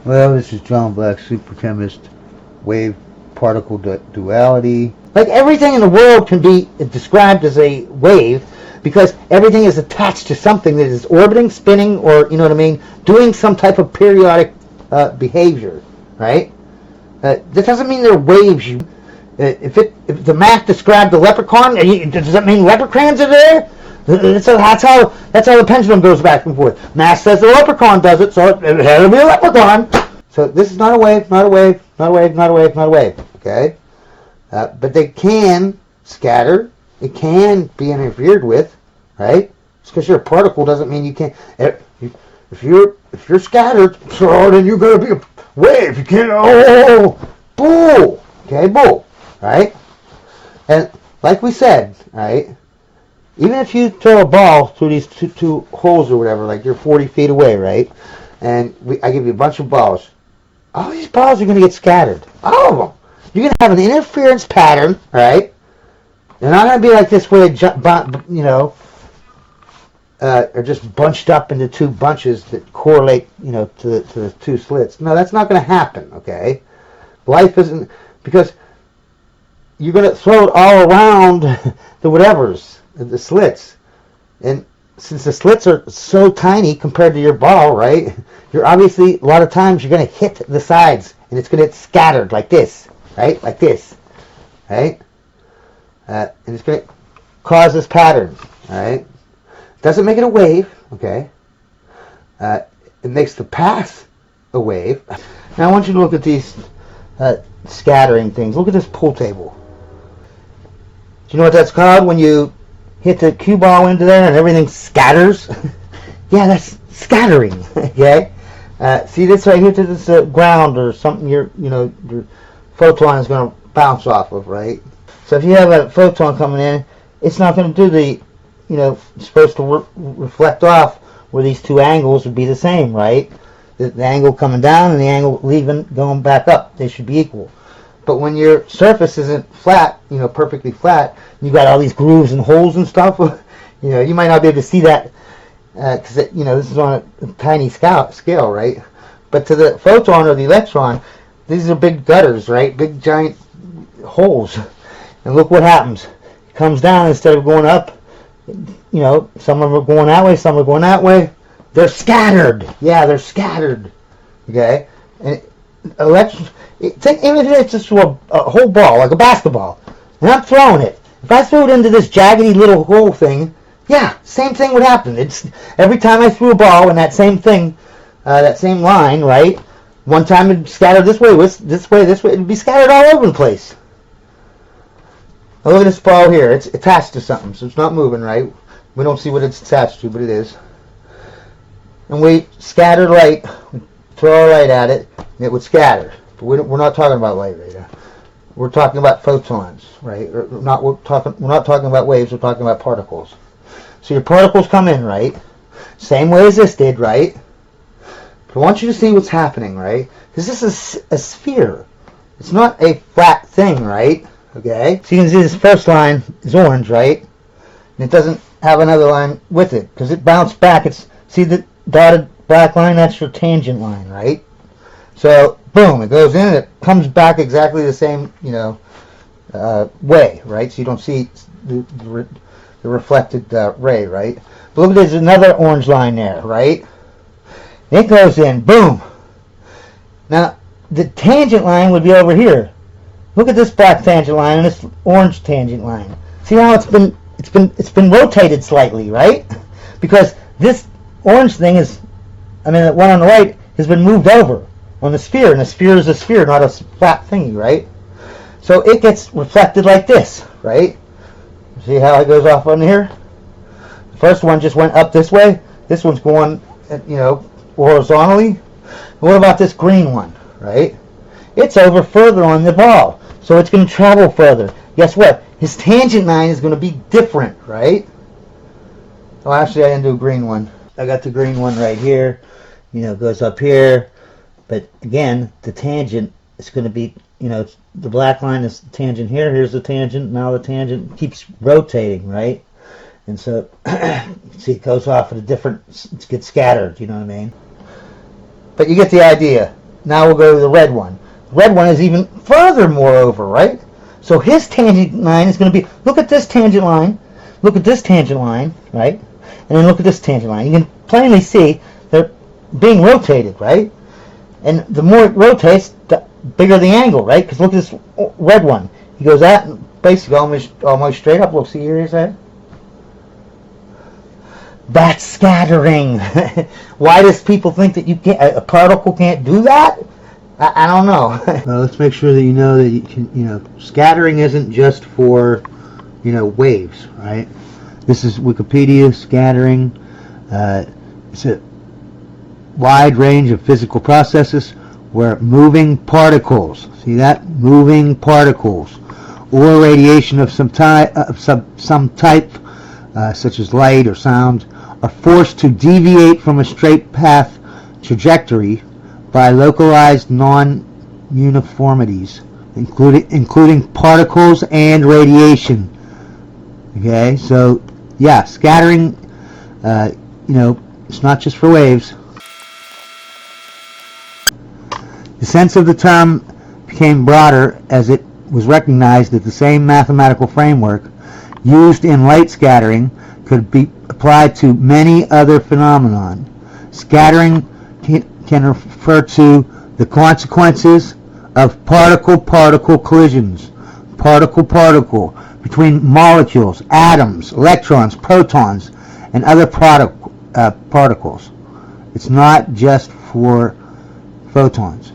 Well, this is John Black, super chemist. Wave particle duality. Like everything in the world can be described as a wave because everything is attached to something that is orbiting, spinning, or, you know what I mean, doing some type of periodic behavior, right? That doesn't mean they're waves. If the math described the leprechaun, does that mean leprechauns are there? That's how the pendulum goes back and forth. Math says the leprechaun does it, so it had to be a leprechaun. So this is not a wave, not a wave, not a wave, not a wave, not a wave. Okay, but they can scatter. It can be interfered with, right? Just because you're a particle doesn't mean you can't. If you're scattered, so then you're gonna be a wave. You can't. Oh, bull. Okay, bull. Right? And like we said, right? Even if you throw a ball through these two holes or whatever, like you're 40 feet away, right? And I give you a bunch of balls. All these balls are going to get scattered. All of them. You're going to have an interference pattern, right? They're not going to be like this way, you know, or just bunched up into two bunches that correlate, you know, to the two slits. No, that's not going to happen, okay? Life isn't, because you're going to throw it all around the whatevers, the slits. And since the slits are so tiny compared to your ball, right, you're obviously, a lot of times, you're going to hit the sides, and it's going to get scattered like this, right, like this, right? And it's going to cause this pattern, all right? Doesn't make it a wave, okay? It makes the path a wave. Now I want you to look at these scattering things. Look at this pool table. Do you know what that's called when you hit the cue ball into there and everything scatters? Yeah, that's scattering. Okay. See this right here to this ground or something your photon is going to bounce off of, right? So if you have a photon coming in, it's not going to do the, it's supposed to reflect off where these two angles would be the same, right? The angle coming down and the angle going back up, they should be equal. But when your surface isn't flat, perfectly flat, you got all these grooves and holes and stuff, you might not be able to see that because, this is on a tiny scale, right? But to the photon or the electron, these are big gutters, right? Big giant holes. And look what happens. It comes down instead of going up. Some of them are going that way, some are going that way. They're scattered. Yeah, they're scattered. Okay? And even if it's just a whole ball, like a basketball, and I'm throwing it. If I threw it into this jaggedy little hole thing, yeah, same thing would happen. It's every time I threw a ball in that same thing, that same line, right? One time it'd scatter this way, this way, it'd be scattered all over the place. Now look at this ball here. It's attached to something, so it's not moving, right? We don't see what it's attached to, but it is. And we scatter light, we throw our light at it, and it would scatter. But we're not talking about light right now. We're talking about photons, right? We're not talking about waves, we're talking about particles. So your particles come in, right? Same way as this did, right? But I want you to see what's happening, right? Because this is a sphere. It's not a flat thing, right? Okay? So you can see this first line is orange, right? And it doesn't have another line with it because it bounced back. See the dotted black line? That's your tangent line, right? So, boom, it goes in and it comes back exactly the same, way, right? So you don't see the reflected ray, right? But look, there's another orange line there, right? It goes in, boom. Now, the tangent line would be over here. Look at this black tangent line and this orange tangent line. See how it's been rotated slightly, right? Because this orange thing the one on the right has been moved over on the sphere, and the sphere is a sphere, not a flat thingy, right? So it gets reflected like this, right? See how it goes off on here? The first one just went up this way. This one's going, horizontally. What about this green one, right? It's over further on the ball, so it's going to travel further. Guess what? His tangent line is going to be different, right? Oh, actually, I didn't do a green one. I got the green one right here. It goes up here. But again, the tangent is going to be, the black line is the tangent here. Here's the tangent. Now the tangent keeps rotating, right? And so, see, it goes off at a different, it gets scattered, you know what I mean? But you get the idea. now we'll go to the red one. The red one is even further moreover, right? So his tangent line is going to be, look at this tangent line, look at this tangent line, right? And then look at this tangent line. You can plainly see they're being rotated, right? And the more it rotates, the bigger the angle, right? Because look at this red one. He goes out and basically almost straight up. Look, see here, is that? That's scattering. Why does people think that you can't, a particle can't do that? I don't know. Well, let's make sure that you know that you can, scattering isn't just for, waves, right? This is Wikipedia. Scattering. It's a wide range of physical processes where moving particles, see that? Moving particles, or radiation of some type, such as light or sound, are forced to deviate from a straight path trajectory by localized non-uniformities, including particles and radiation. Okay, so yeah, scattering, it's not just for waves. The sense of the term became broader as it was recognized that the same mathematical framework used in light scattering could be applied to many other phenomena. Scattering can refer to the consequences of particle-particle collisions, particle-particle, between molecules, atoms, electrons, protons, and other particles. It's not just for photons.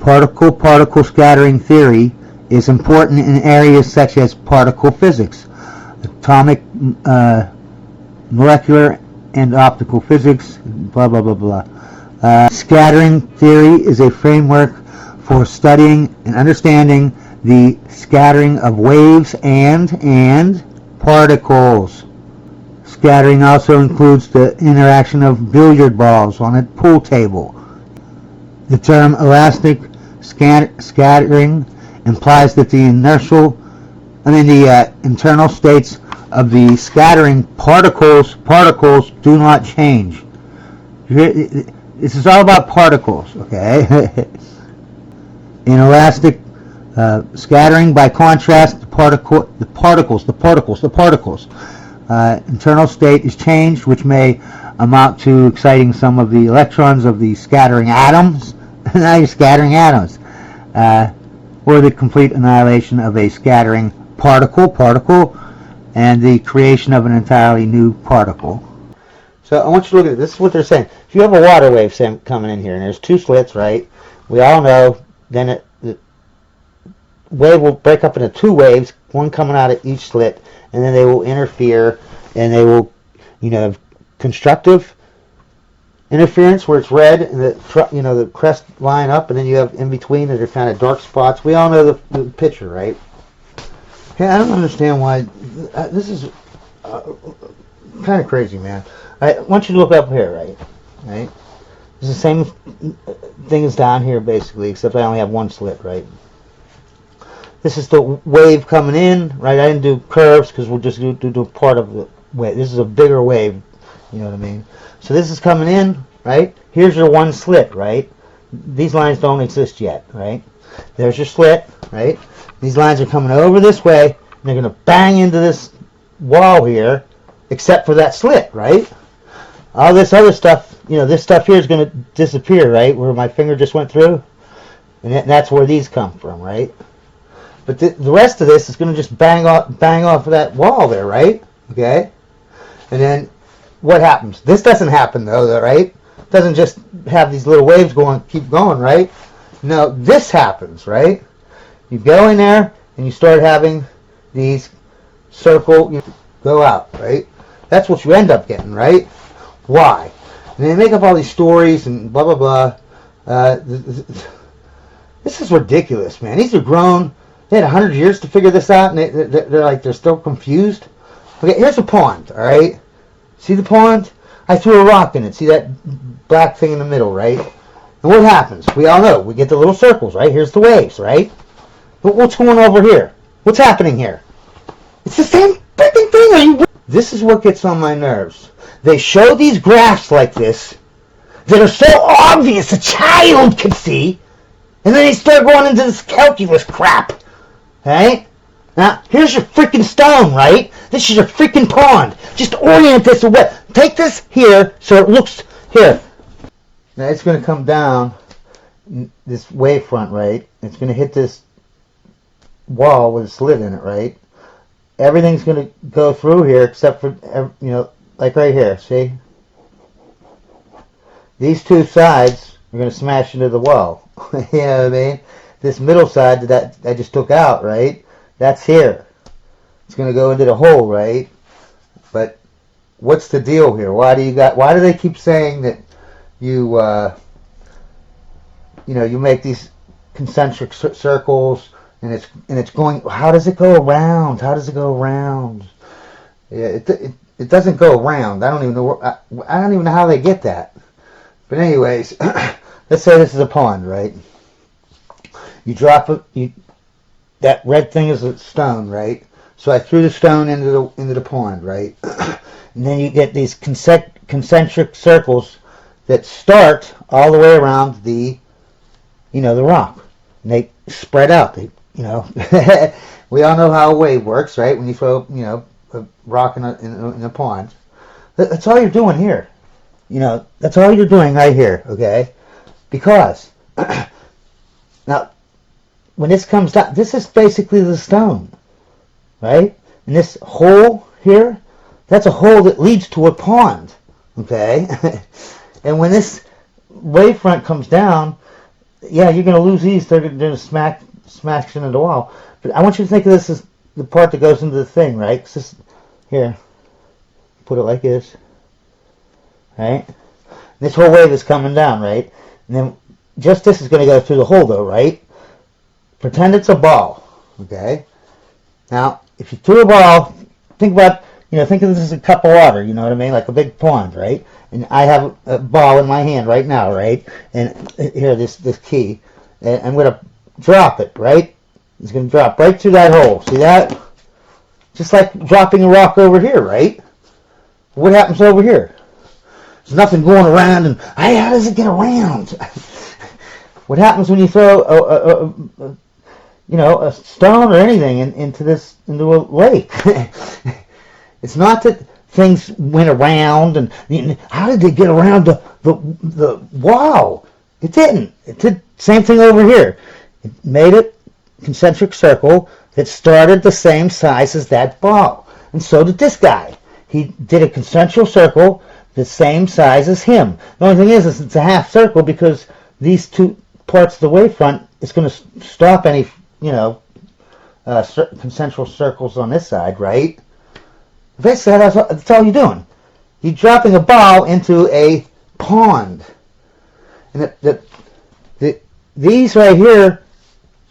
Particle-particle scattering theory is important in areas such as particle physics, atomic, molecular, and optical physics, blah, blah, blah, blah. Scattering theory is a framework for studying and understanding the scattering of waves and particles. Scattering also includes the interaction of billiard balls on a pool table. The term elastic scattering implies that the internal states of the scattering particles do not change. This is all about particles, okay? In elastic scattering, by contrast, the particles, internal state is changed, which may amount to exciting some of the electrons of the scattering atoms. Now you're scattering atoms. Or the complete annihilation of a scattering particle, and the creation of an entirely new particle. So I want you to look at this. This is what they're saying. If you have a water wave coming in here, and there's two slits, right? We all know then the wave will break up into two waves, one coming out of each slit, and then they will interfere, and they will, have constructive interference where it's red and the crest line up, and then you have in between that are kind of dark spots. We all know the picture, right? Hey, I don't understand why this is kind of crazy, man. I want you to look up here, right? It's the same thing as down here, basically, except I only have one slit, right? This is the wave coming in, right? I didn't do curves because we'll just do part of the wave. This is a bigger wave, you know what I mean? So this is coming in, right? Here's your one slit, right? These lines don't exist yet, right? There's your slit, right? These lines are coming over this way, and they're going to bang into this wall here, except for that slit, right? All this other stuff, this stuff here is going to disappear, right? Where my finger just went through, and that's where these come from, right? But the rest of this is going to just bang off of that wall there, right? Okay? And then what happens? This doesn't happen though, right? It doesn't just have these little waves keep going, right? No, this happens, right? You go in there and you start having these circle go out, right? That's what you end up getting, right? Why? And they make up all these stories and blah, blah, blah. This is ridiculous, man. These are grown. They had 100 years to figure this out, and they're still confused. Okay, here's a pond, all right? See the pond? I threw a rock in it. See that black thing in the middle, right? And what happens? We all know. We get the little circles, right? Here's the waves, right? But what's going over here? What's happening here? It's the same freaking thing. This is what gets on my nerves. They show these graphs like this, that are so obvious a child could see, and then they start going into this calculus crap. Right? Now, here's your freaking stone, right? This is your freaking pond. Just orient this away. Take this here so it looks here. Now it's going to come down this wavefront, right? It's going to hit this wall with a slit in it, right? Everything's going to go through here except for, you know, like right here, see? These two sides are going to smash into the wall. You know what I mean? This middle side that I just took out, right? That's here. It's going to go into the hole, right? But what's the deal here? Why do they keep saying that you you know, you make these concentric circles and it's going, how does it go around? How does it go around? Yeah, it doesn't go around. I don't even know I don't even know how they get that. But anyways, let's say this is a pond, right? You drop it, that red thing is a stone, right? So I threw the stone into the pond, right? And then you get these concentric circles that start all the way around the, you know, the rock. And they spread out. They, you know, we all know how a wave works, right? When you throw, you know, a rock in a pond. That's all you're doing here. You know, that's all you're doing right here, okay? Because now, when this comes down, this is basically the stone, right? And this hole here, that's a hole that leads to a pond, okay? And when this wavefront comes down, yeah, you're going to lose these. They're going to smash into the wall. But I want you to think of this as the part that goes into the thing, right? 'Cause this, here, put it like this, right? This whole wave is coming down, right? And then just this is going to go through the hole, though, right? Pretend it's a ball, okay? Now, if you threw a ball, think about, you know, think of this as a cup of water, you know what I mean? Like a big pond, right? And I have a ball in my hand right now, right? And here, this key. And I'm going to drop it, right? It's going to drop right through that hole. See that? Just like dropping a rock over here, right? What happens over here? There's nothing going around, and hey, how does it get around? What happens when you throw you know, a stone or anything into a lake? It's not that things went around and how did they get around the wall? It didn't. It did same thing over here. It made a concentric circle that started the same size as that ball, and so did this guy. He did a concentric circle the same size as him. The only thing is it's a half circle because these two parts of the wavefront is going to stop any, you know, concentric circles on this side, right? Basically, that's all you're doing. You're dropping a ball into a pond. And these right here,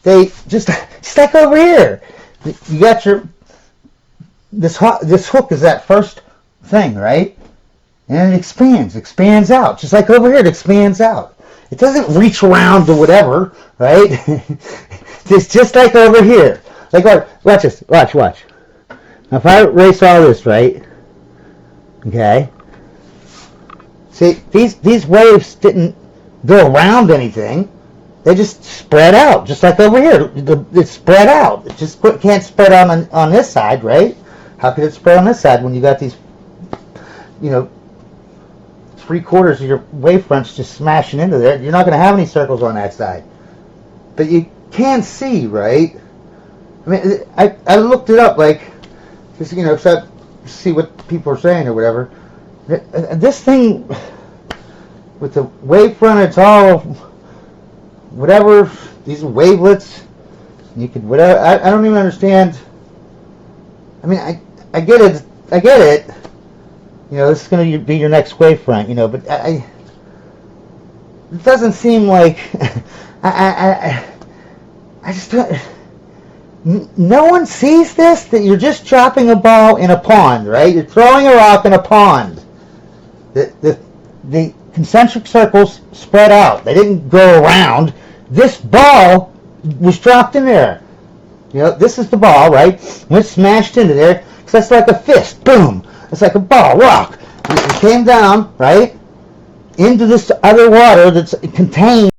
they just like over here. You got this hook is that first thing, right? And it expands out, just like over here. It expands out. It doesn't reach around to whatever, right? It's just like over here. Like, watch this. Watch. Now, if I erase all this, right? Okay. See, these waves didn't go around anything. They just spread out, just like over here. It's spread out. It just can't spread out on this side, right? How could it spread on this side when you got these, you know, 3/4 of your wavefronts just smashing into there? You're not going to have any circles on that side. But you can see, right? I mean, I looked it up, like, just, you know, so see what people are saying or whatever. This thing with the wavefront, it's all whatever, these wavelets. You could whatever. I don't even understand. I mean, I get it. I get it. You know, this is going to be your next wavefront, you know, but it doesn't seem like I just don't. No one sees this, that you're just dropping a ball in a pond, right? You're throwing a rock in a pond. The concentric circles spread out. They didn't go around. This ball was dropped in there. You know, this is the ball, right? And it smashed into there. So that's like a fist. Boom. It's like a ball, rock. And it came down, right? into this other water that's contained